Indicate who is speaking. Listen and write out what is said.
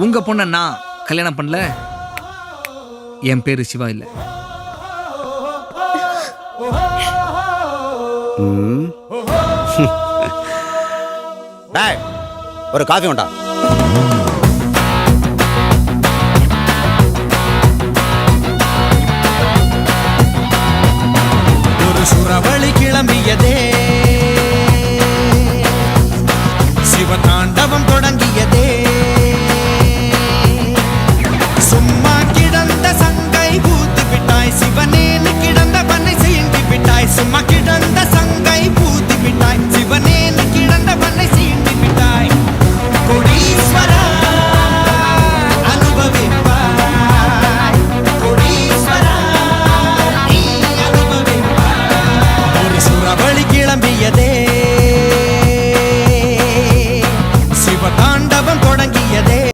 Speaker 1: உங்க பொண்ணை நான் கல்யாணம் பண்ணல. என் பேரு சிவா இல்ல.
Speaker 2: டேய், ஒரு காஃபி உண்டா?